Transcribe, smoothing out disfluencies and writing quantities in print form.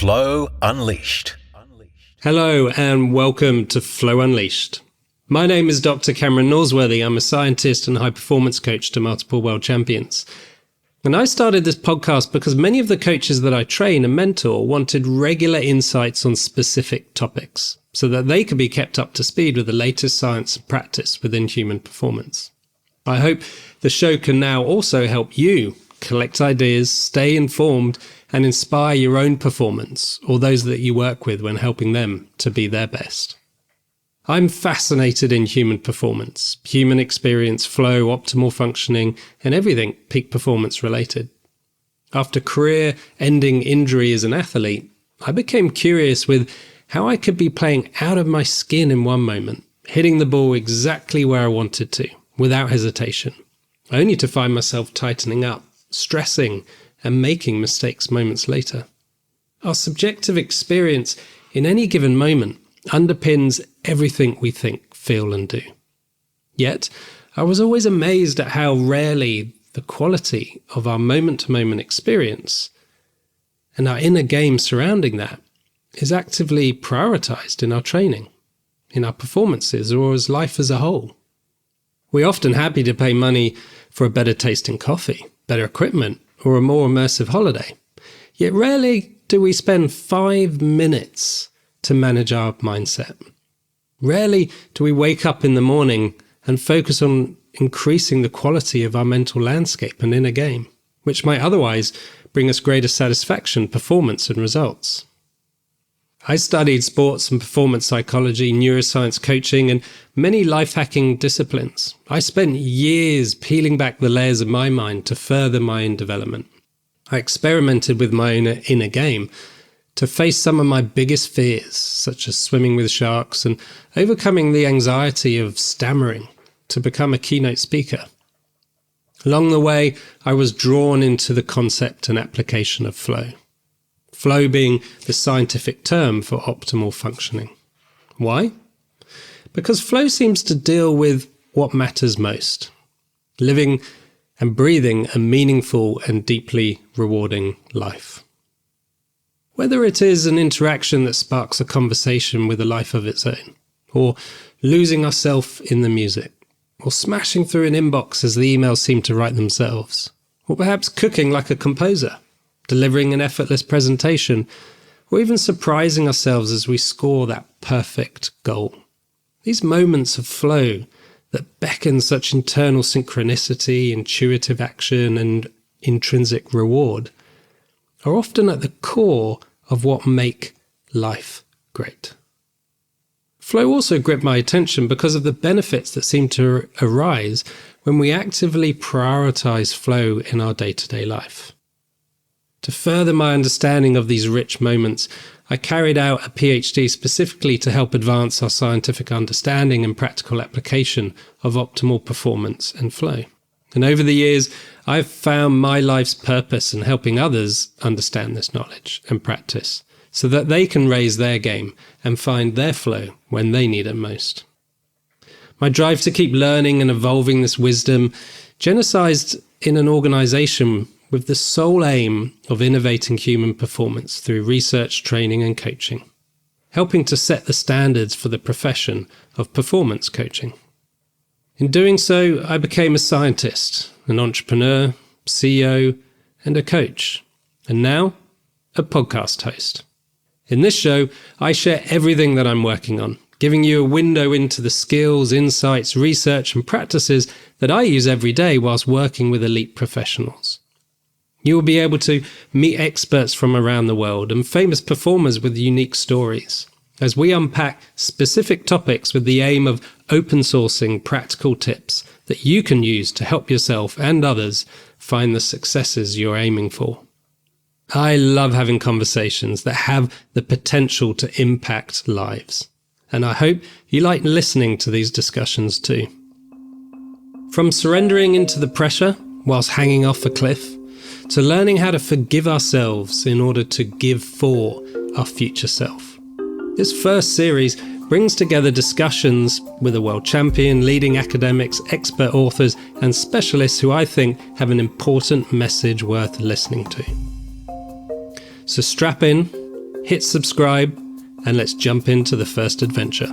Flow Unleashed. Hello and welcome to Flow Unleashed. My name is Dr. Cameron Norsworthy. I'm a scientist and high-performance coach to multiple world champions. And I started this podcast because many of the coaches that I train and mentor wanted regular insights on specific topics so that they could be kept up to speed with the latest science and practice within human performance. I hope the show can now also help you collect ideas, stay informed, and inspire your own performance or those that you work with when helping them to be their best. I'm fascinated in human performance, human experience, flow, optimal functioning, and everything peak performance related. After career-ending injury as an athlete, I became curious with how I could be playing out of my skin in one moment, hitting the ball exactly where I wanted to, without hesitation, only to find myself tightening up, stressing, and making mistakes moments later. Our subjective experience in any given moment underpins everything we think, feel, and do. Yet, I was always amazed at how rarely the quality of our moment-to-moment experience and our inner game surrounding that is actively prioritized in our training, in our performances, or as life as a whole. We're often happy to pay money for a better tasting coffee, better equipment, or a more immersive holiday. Yet rarely do we spend 5 minutes to manage our mindset. Rarely do we wake up in the morning and focus on increasing the quality of our mental landscape and inner game, which might otherwise bring us greater satisfaction, performance, and results. I studied sports and performance psychology, neuroscience coaching, and many life-hacking disciplines. I spent years peeling back the layers of my mind to further my own development. I experimented with my own inner game to face some of my biggest fears, such as swimming with sharks and overcoming the anxiety of stammering to become a keynote speaker. Along the way, I was drawn into the concept and application of flow. Flow being the scientific term for optimal functioning. Why? Because flow seems to deal with what matters most, living and breathing a meaningful and deeply rewarding life. Whether it is an interaction that sparks a conversation with a life of its own, or losing ourselves in the music, or smashing through an inbox as the emails seem to write themselves, or perhaps cooking like a composer, delivering an effortless presentation, or even surprising ourselves as we score that perfect goal. These moments of flow that beckon such internal synchronicity, intuitive action, and intrinsic reward are often at the core of what make life great. Flow also gripped my attention because of the benefits that seem to arise when we actively prioritize flow in our day-to-day life. To further my understanding of these rich moments, I carried out a PhD specifically to help advance our scientific understanding and practical application of optimal performance and flow. And over the years, I've found my life's purpose in helping others understand this knowledge and practice so that they can raise their game and find their flow when they need it most. My drive to keep learning and evolving this wisdom genericized in an organization with the sole aim of innovating human performance through research, training, and coaching, helping to set the standards for the profession of performance coaching. In doing so, I became a scientist, an entrepreneur, CEO, and a coach, and now a podcast host. In this show, I share everything that I'm working on, giving you a window into the skills, insights, research, and practices that I use every day whilst working with elite professionals. You will be able to meet experts from around the world and famous performers with unique stories as we unpack specific topics with the aim of open sourcing practical tips that you can use to help yourself and others find the successes you're aiming for. I love having conversations that have the potential to impact lives, and I hope you like listening to these discussions too. From surrendering into the pressure whilst hanging off a cliff, to learning how to forgive ourselves in order to give for our future self. This first series brings together discussions with a world champion, leading academics, expert authors, and specialists who I think have an important message worth listening to. So strap in, hit subscribe, and let's jump into the first adventure.